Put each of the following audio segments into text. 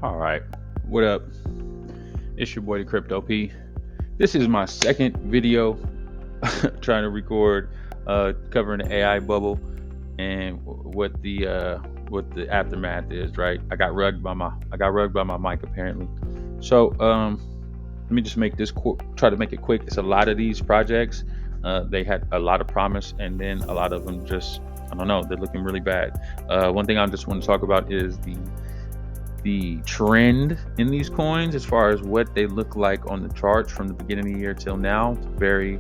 All right, what up? It's your boy the Crypto P. This is my second video trying to record covering the AI bubble and what the aftermath is. Right, I got rugged by my mic apparently. So let me just make this try to make it quick. It's a lot of these projects. They had a lot of promise, and then a lot of them just I don't know. They're looking really bad. One thing I just want to talk about is the trend in these coins as far as what they look like on the charts from the beginning of the year till now. It's a very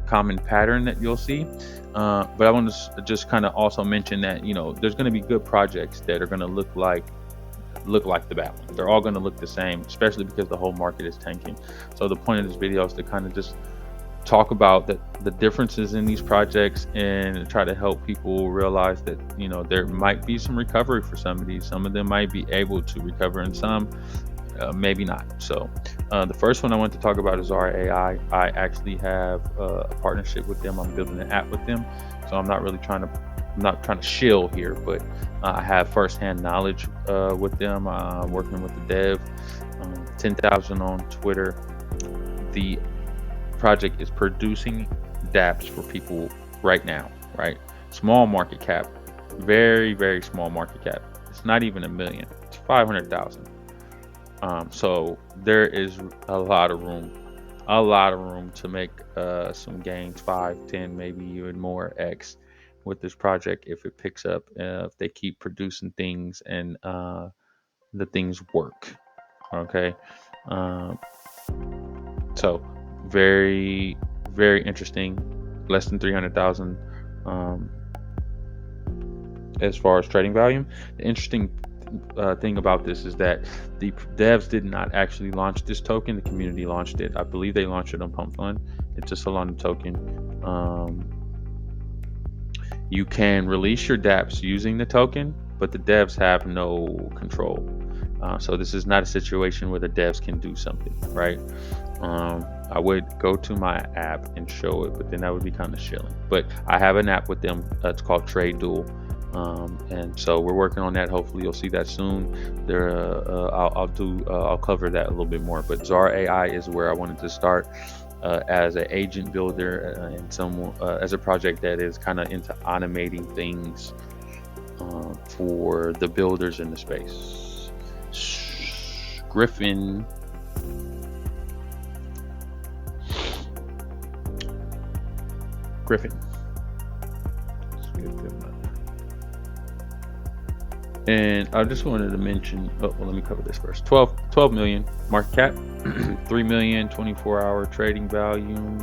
common pattern that you'll see. But I want to just kind of also mention that there's going to be good projects that are going to look like the bad ones. They're all going to look the same, especially because the whole market is tanking. So the point of this video is to kind of just talk about the differences in these projects and try to help people realize that there might be some recovery for some of these. Some of them might be able to recover, and some maybe not. So the first one I want to talk about is Zara.ai. I actually have a partnership with them. I'm building an app with them, so I'm not trying to shill here, but I have firsthand knowledge with them. Working with the dev, 10,000 on Twitter. The project is producing dApps for people right now, right? Small market cap, very, very small market cap. It's not even $1 million, it's 500,000. So there is a lot of room to make some gains, 5, 10, maybe even more X with this project if it picks up, if they keep producing things and the things work. Okay. So very, very interesting. Less than 300,000 as far as trading volume. The interesting thing about this is that the devs did not actually launch this token. The community launched it. I believe they launched it on Pump Fund. It's a Solana token. You can release your dApps using the token, but the devs have no control. So this is not a situation where the devs can do something, right? I would go to my app and show it, but then that would be kind of shilling. But I have an app with them. It's called Trade Duel. And so we're working on that. Hopefully you'll see that soon. I'll cover that a little bit more. But Zara.ai is where I wanted to start as an agent builder and as a project that is kind of into automating things for the builders in the space. Griffain. And I just wanted to mention, let me cover this first. 12 million market cap, 3 million 24-hour trading volume.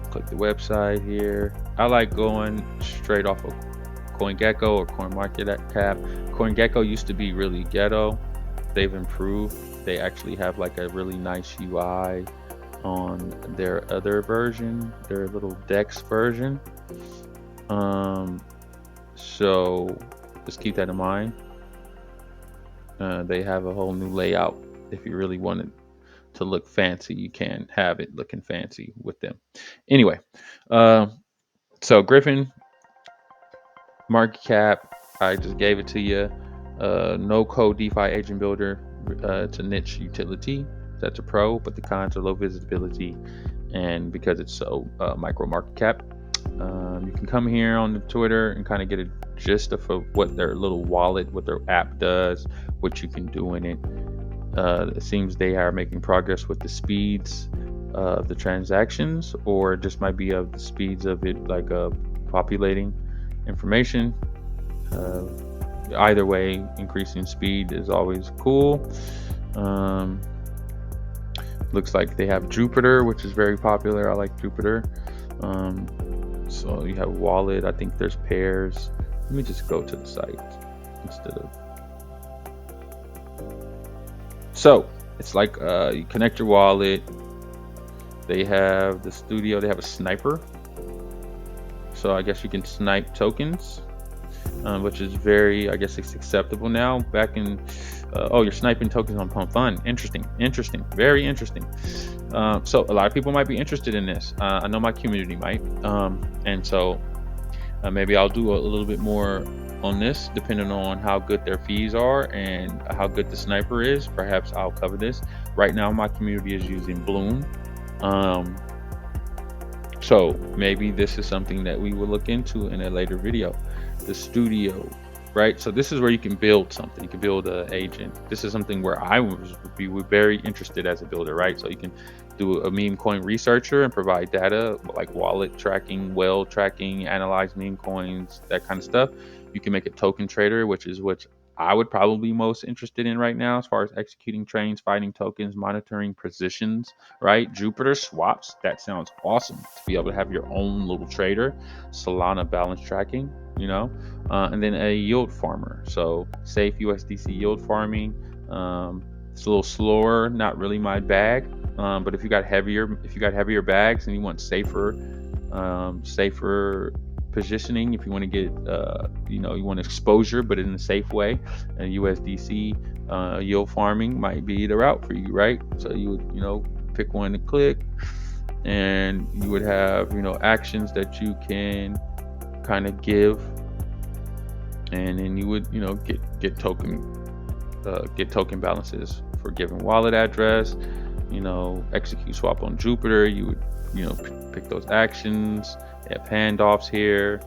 Click the website here. I like going straight off of CoinGecko or CoinMarketCap. CoinGecko used to be really ghetto. They've improved. They actually have like a really nice UI on their other version, their little DEX version. So just keep that in mind. They have a whole new layout. If you really wanted to look fancy, you can have it looking fancy with them. Anyway, so Griffain market cap, I just gave it to you. No code DeFi agent builder. It's a niche utility. That's a pro, but the cons are low visibility, and because it's so micro market cap. You can come here on the Twitter and kind of get a gist of what their little wallet, what their app does, what you can do in it. It seems they are making progress with the speeds of the transactions, or it just might be of the speeds of it, like populating information. Either way, increasing speed is always cool. Looks like they have Jupiter, which is very popular. I like Jupiter. So you have wallet. I think there's pairs. Let me just go to the site instead of. So it's like you connect your wallet. They have the studio. They have a sniper. So I guess you can snipe tokens, which is very, I guess it's acceptable now. Back in, you're sniping tokens on Pump Fund. Interesting, very interesting. So a lot of people might be interested in this. I know my community might, and so maybe I'll do a little bit more on this, depending on how good their fees are and how good the sniper is. Perhaps I'll cover this. Right now, my community is using Bloom. So maybe this is something that we will look into in a later video. The studio, right? So this is where you can build something. You can build an agent. This is something where I would be very interested as a builder, right? So you can do a meme coin researcher and provide data like wallet tracking, whale tracking, analyze meme coins, that kind of stuff. You can make a token trader, which is what I would probably be most interested in right now, as far as executing trades, finding tokens, monitoring positions, right? Jupiter swaps, that sounds awesome to be able to have your own little trader. Solana balance tracking, and then a yield farmer. So safe USDC yield farming. It's a little slower, not really my bag. But if you got heavier bags and you want safer positioning, if you want to get you want exposure but in a safe way, and USDC yield farming might be the route for you, right? So you would pick one to click, and you would have actions that you can kind of give, and then you would get token balances for given wallet address. Execute swap on Jupiter. You would pick those actions. They have handoffs here,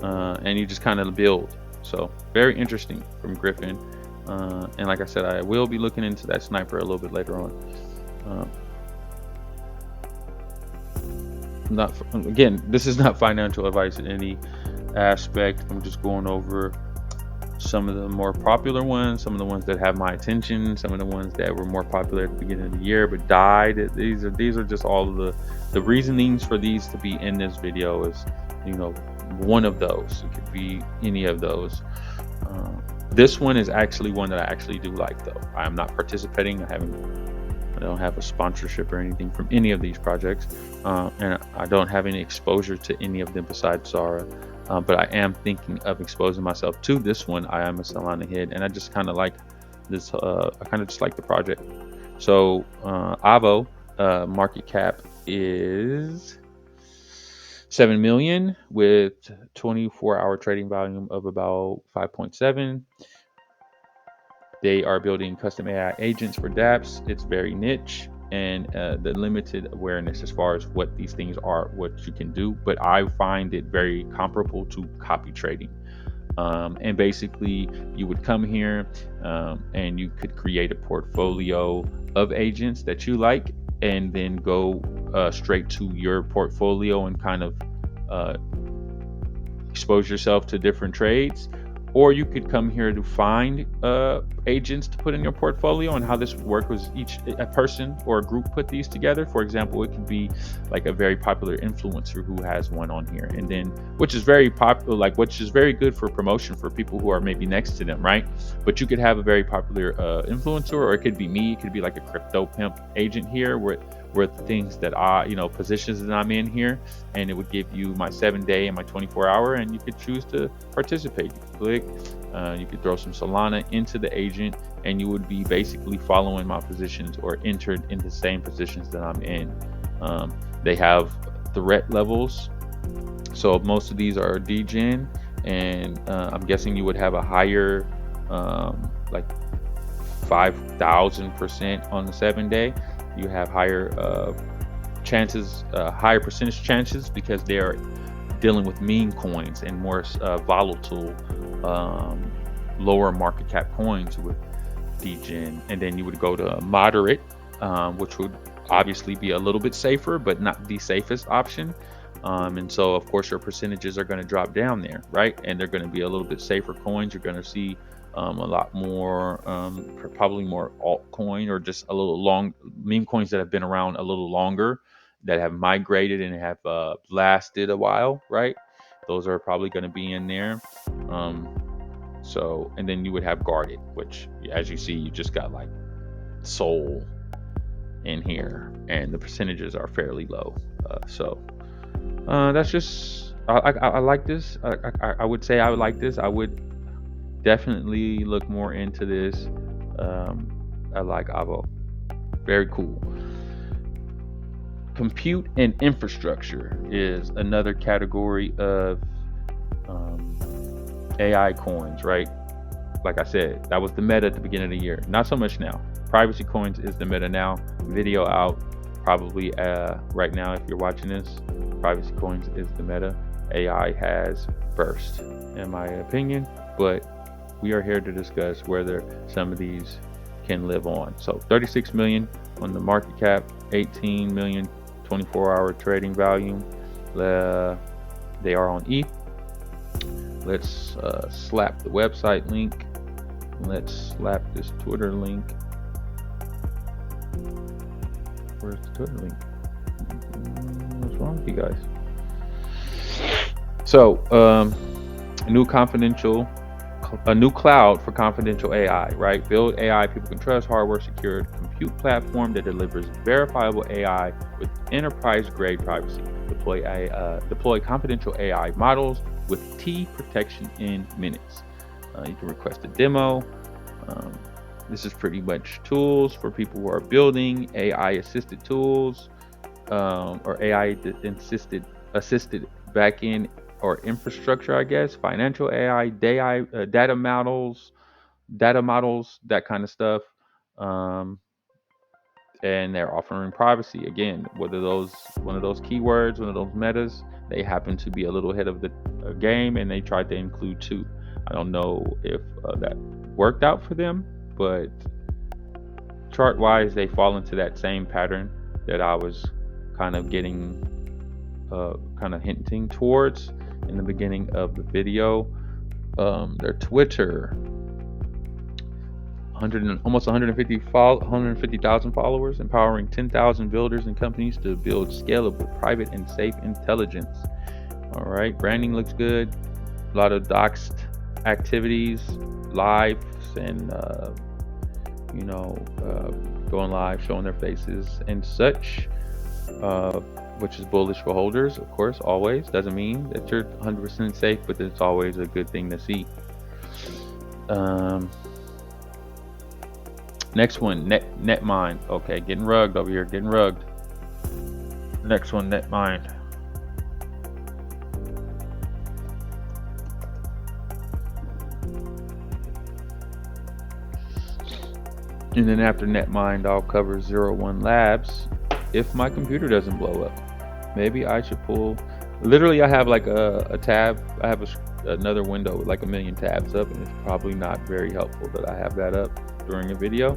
and you just kind of build. So very interesting from Griffain. And like I said, I will be looking into that sniper a little bit later on. Again, this is not financial advice in any aspect. I'm just going over some of the more popular ones, some of the ones that have my attention, some of the ones that were more popular at the beginning of the year but died. These are just all of the reasonings for these to be in this video. Is one of those. It could be any of those. This one is actually one that I actually do like, though. I am not participating. I don't have a sponsorship or anything from any of these projects, and I don't have any exposure to any of them besides Zara. But I am thinking of exposing myself to this one. I am a Solana head, and I just kind of like this. I kind of just like the project. So Avo market cap is 7 million with 24-hour trading volume of about 5.7. They are building custom AI agents for dApps. It's very niche, and the limited awareness as far as what these things are, what you can do. But I find it very comparable to copy trading. And basically, you would come here and you could create a portfolio of agents that you like, and then go straight to your portfolio and kind of expose yourself to different trades. Or you could come here to find agents to put in your portfolio. And how this would work was a person or a group put these together. For example, it could be like a very popular influencer who has one on here, and then which is very popular, which is very good for promotion for people who are maybe next to them, right? But you could have a very popular influencer, or it could be me. It could be like a crypto pimp agent here, where the things that positions that I'm in here, and it would give you my 7-day and my 24-hour, and you could choose to participate. You could click, you could throw some Solana into the agent, and you would be basically following my positions or entered in the same positions that I'm in. They have threat levels, so most of these are degen, and I'm guessing you would have a higher, like 5,000% on the 7-day. You have higher chances, higher percentage chances, because they are dealing with meme coins and more volatile, lower market cap coins with degen. And then you would go to moderate, which would obviously be a little bit safer, but not the safest option. And so, of course, your percentages are going to drop down there, right? And they're going to be a little bit safer coins. You're going to see a lot more, probably more altcoin, or just a little long meme coins that have been around a little longer, that have migrated and have lasted a while, right? Those are probably going to be in there. So, and then you would have guarded, which, as you see, you just got like soul in here, and the percentages are fairly low. That's just, I like this. I would say I would like this. I would definitely look more into this. I like Avo. Very cool. Compute and infrastructure is another category of AI coins, right? Like I said, that was the meta at the beginning of the year. Not so much now. Privacy coins is the meta now. Video out probably right now if you're watching this. Privacy coins is the meta. AI has burst, in my opinion, but we are here to discuss whether some of these can live on. So 36 million on the market cap, 18 million 24-hour trading volume. They are on ETH. Let's slap the website link. Let's slap this Twitter link. Where's the Twitter link? What's wrong with you guys? So, a new cloud for confidential AI, right? Build AI people can trust, hardware secured compute platform that delivers verifiable AI with enterprise grade privacy. Deploy confidential AI models with T protection in minutes. You can request a demo. This is pretty much tools for people who are building AI assisted tools or AI assisted backend or infrastructure, I guess. Financial AI, data models, that kind of stuff. And they're offering privacy again. One of those keywords, one of those metas. They happen to be a little ahead of the game, and they tried to include two. I don't know if that worked out for them, but chart wise, they fall into that same pattern that I was kind of hinting towards in the beginning of the video. Their Twitter, almost 150,000 followers, empowering 10,000 builders and companies to build scalable, private, and safe intelligence. All right, branding looks good. A lot of doxed activities, lives, and going live, showing their faces and such, which is bullish for holders, of course. Always doesn't mean that you're 100% safe, but it's always a good thing to see. Next one, Netmind. Okay, getting rugged over here, getting rugged. Next one, Netmind. And then after Netmind, I'll cover Zero1 Labs. If my computer doesn't blow up, maybe I should pull. Literally, I have like a tab. I have another window with like a million tabs up, and it's probably not very helpful that I have that up during a video.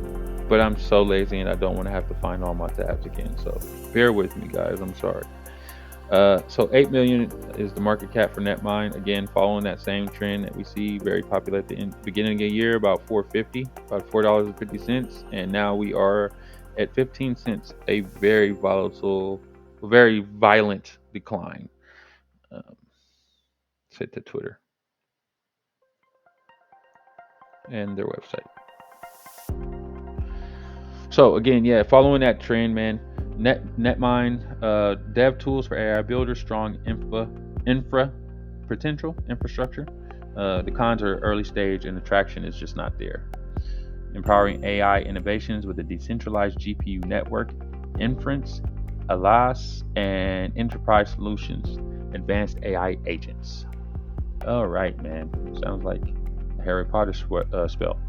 But I'm so lazy and I don't want to have to find all my tabs again. So bear with me, guys. I'm sorry. So 8 million is the market cap for Netmind. Again, following that same trend that we see, very popular at the beginning of the year, about $4.50, about $4.50, and now we are at 15 cents. A very volatile, very violent decline. Let's hit the Twitter and their website. So again, yeah, following that trend, man. Netmind, dev tools for AI builders, strong infrastructure. The cons are early stage and the traction is just not there. Empowering AI innovations with a decentralized GPU network, inference, ALAS, and enterprise solutions, advanced AI agents. All right, man. Sounds like a Harry Potter spell.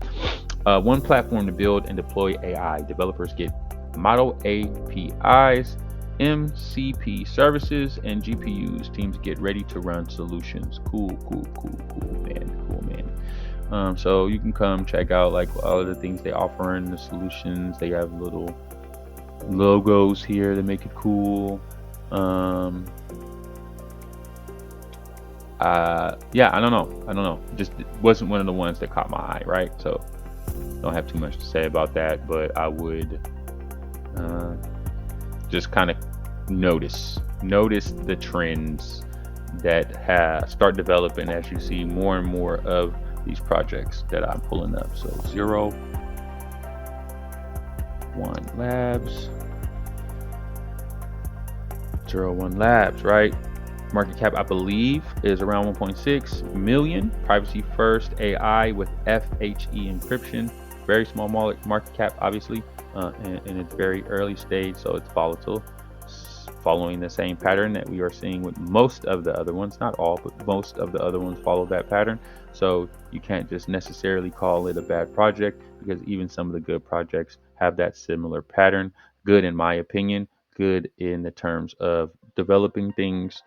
One platform to build and deploy AI. Developers get model APIs, MCP services, and GPUs. Teams get ready to run solutions. Cool, man. So you can come check out like all of the things they offer in the solutions. They have little logos here that make it cool. Yeah, I don't know. Just wasn't one of the ones that caught my eye, right? So don't have too much to say about that, but I would just kind of notice the trends that start developing as you see more and more of these projects that I'm pulling up. So Zero1 Labs, right? Market cap, I believe, is around 1.6 million. Privacy first AI with FHE encryption. Very small market cap, obviously, and it's very early stage, so it's volatile. following the same pattern that we are seeing with most of the other ones. Not all, but most of the other ones follow that pattern. So you can't just necessarily call it a bad project, because even some of the good projects have that similar pattern. Good in my opinion, good in the terms of developing things,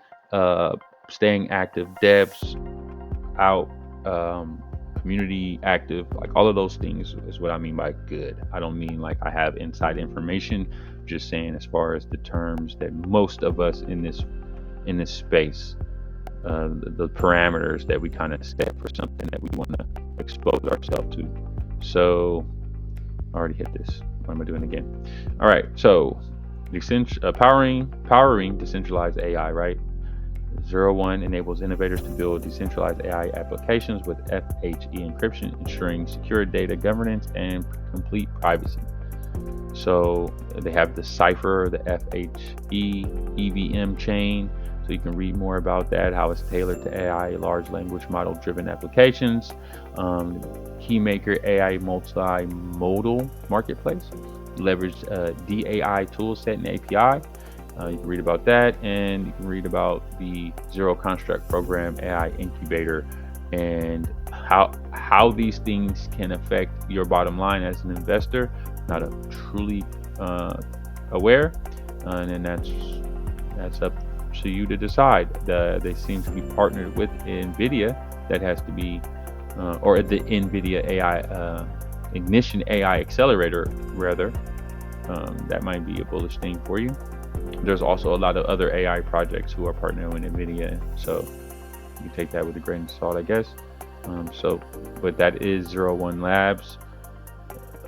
staying active, devs out, community active, like all of those things is what I mean by good. I don't mean like I have inside information, just saying as far as the terms that most of us in this space, the parameters that we kind of set for something that we want to expose ourselves to. So I already hit this. What am I doing again? All right, so powering decentralized AI, right? Zero1 enables innovators to build decentralized AI applications with FHE encryption, ensuring secure data governance and complete privacy. So they have the Cipher, the FHE EVM chain. So you can read more about that, how it's tailored to AI, large language model driven applications. Keymaker AI multimodal marketplace, leverage DAI toolset and API. You can read about that, and you can read about the Zero Construct Program AI Incubator and how these things can affect your bottom line as an investor. Not truly aware, and then that's up to you to decide. They seem to be partnered with NVIDIA. That has to be, or the NVIDIA AI Ignition AI Accelerator rather. That might be a bullish thing for you. There's also a lot of other AI projects who are partnering with NVIDIA, so you can take that with a grain of salt, I guess. But that is Zero1 Labs.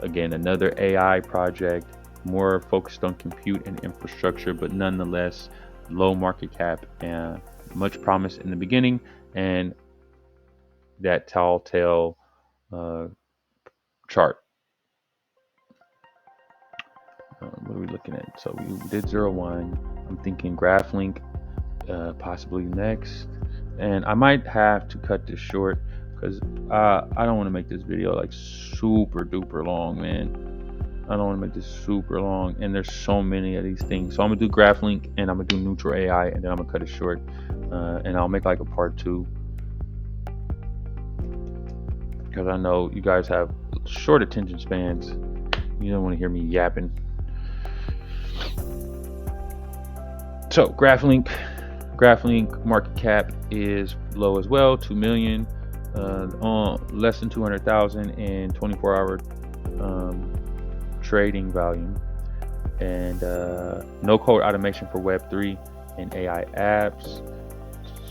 Again, another AI project, more focused on compute and infrastructure, but nonetheless low market cap and much promise in the beginning, and that tall tale chart. What are we looking at? So we did Zero1. I'm thinking GraphLink possibly next, and I might have to cut this short because I don't want to make this video like super duper long, man. I don't want to make this super long, and there's so many of these things. So I'm gonna do GraphLink, and I'm gonna do neutral AI, and then I'm gonna cut it short, and I'll make like a part 2, because I know you guys have short attention spans. You don't want to hear me yapping. So GraphLink market cap is low as well, 2 million, on less than 200,000 in 24-hour trading volume, and no code automation for Web3 and AI apps.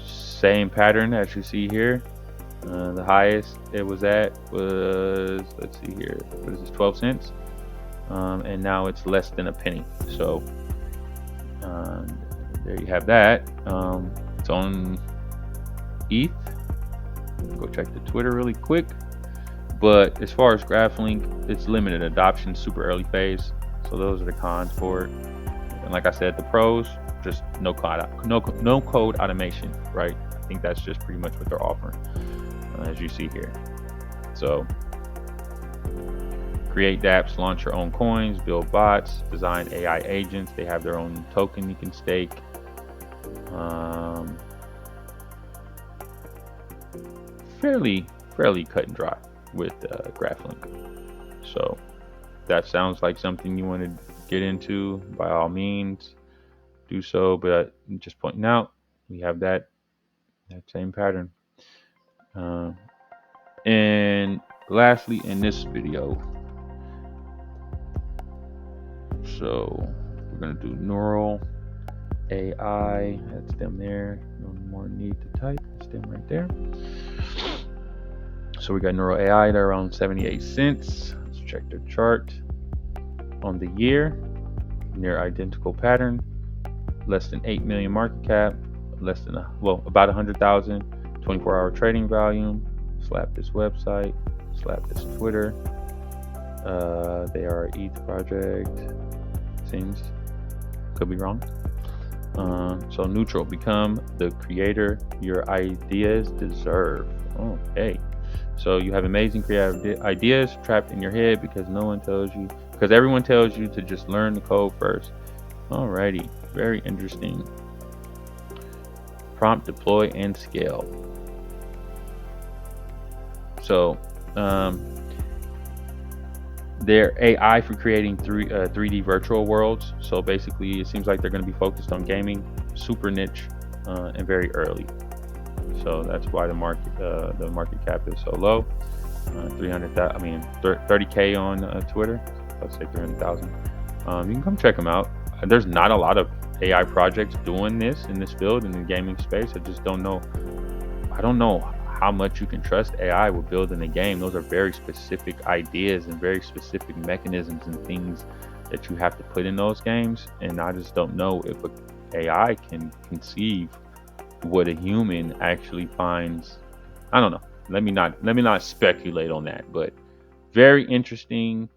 Same pattern as you see here. The highest it was at was, let's see here, what is this, 12 cents, and now it's less than a penny. So there you have that. It's on ETH. Go check the Twitter really quick. But as far as GraphLink, it's limited adoption, super early phase. So those are the cons for it. And like I said, the pros, just no code automation, right? I think that's just pretty much what they're offering, as you see here. So create dApps, launch your own coins, build bots, design AI agents. They have their own token you can stake. Fairly cut and dry with GraphLink. So that sounds like something you want to get into, by all means do so. But just pointing out, we have that same pattern. And lastly, in this video, so we're gonna do neural AI. That's them there. No more need to type. It's them right there. So we got neural AI. They're around 78 cents. Let's check their chart on the year. Near identical pattern. Less than 8 million market cap. Less than about 100,000. 24-hour trading volume. Slap this website. Slap this Twitter. They are ETH project. Seems, could be wrong. So neutral, become the creator your ideas deserve. Okay, so you have amazing creative ideas trapped in your head because everyone tells you to just learn the code first. Alrighty, Very interesting. Prompt, deploy, and scale. So their AI for creating 3D virtual worlds. So basically, it seems like they're going to be focused on gaming, super niche, and very early. So that's why the market cap is so low. 30K on Twitter. Let's say 300,000. You can come check them out. There's not a lot of AI projects doing this in this field in the gaming space. I just don't know. I don't know how much you can trust AI with building a game. Those are very specific ideas and very specific mechanisms and things that you have to put in those games. And I just don't know if an AI can conceive what a human actually finds. I don't know. Let me not speculate on that, but very interesting.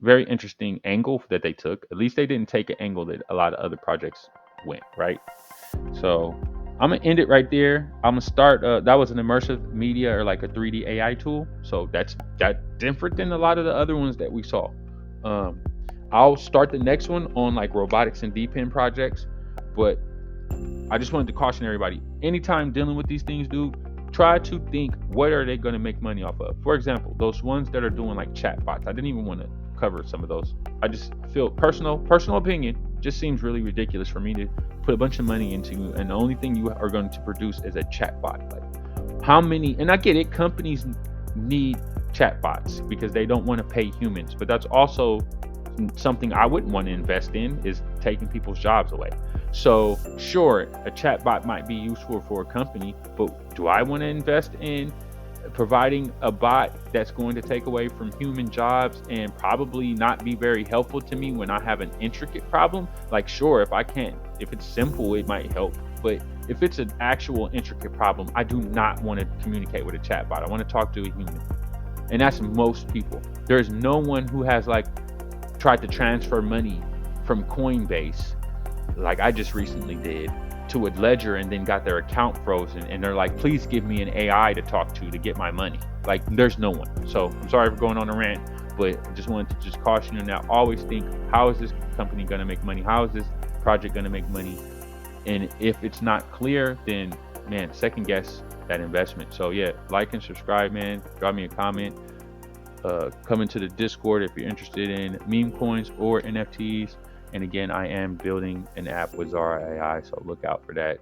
Very interesting angle that they took. At least they didn't take an angle that a lot of other projects went, right? So I'm gonna end it right there. I'm gonna start. That was an immersive media or like a 3D AI tool. So that's different than a lot of the other ones that we saw. I'll start the next one on like robotics and DePIN projects, but I just wanted to caution everybody. Anytime dealing with these things, dude, try to think what are they going to make money off of. For example, those ones that are doing like chatbots. I didn't even want to cover some of those. I just feel personal opinion just seems really ridiculous for me to put a bunch of money into, and the only thing you are going to produce is a chatbot. Like how many? And I get it, companies need chatbots because they don't want to pay humans, but that's also something I wouldn't want to invest in, is taking people's jobs away. So sure, a chatbot might be useful for a company, but do I want to invest in providing a bot that's going to take away from human jobs and probably not be very helpful to me when I have an intricate problem? Like sure, if it's simple, it might help, but if it's an actual intricate problem, I do not want to communicate with a chatbot. I want to talk to a human. And that's most people. There's no one who has like tried to transfer money from Coinbase, like I just recently did, to a ledger and then got their account frozen and they're like, please give me an AI to talk to get my money. Like there's no one. So I'm sorry for going on a rant, but I just wanted to just caution you now. Always think, how is this company going to make money? How is this project going to make money? And if it's not clear, then man, second guess that investment. So yeah, like and subscribe, man. Drop me a comment. Come into the Discord if you're interested in meme coins or NFTs. And again, I am building an app with Zara.ai, so look out for that.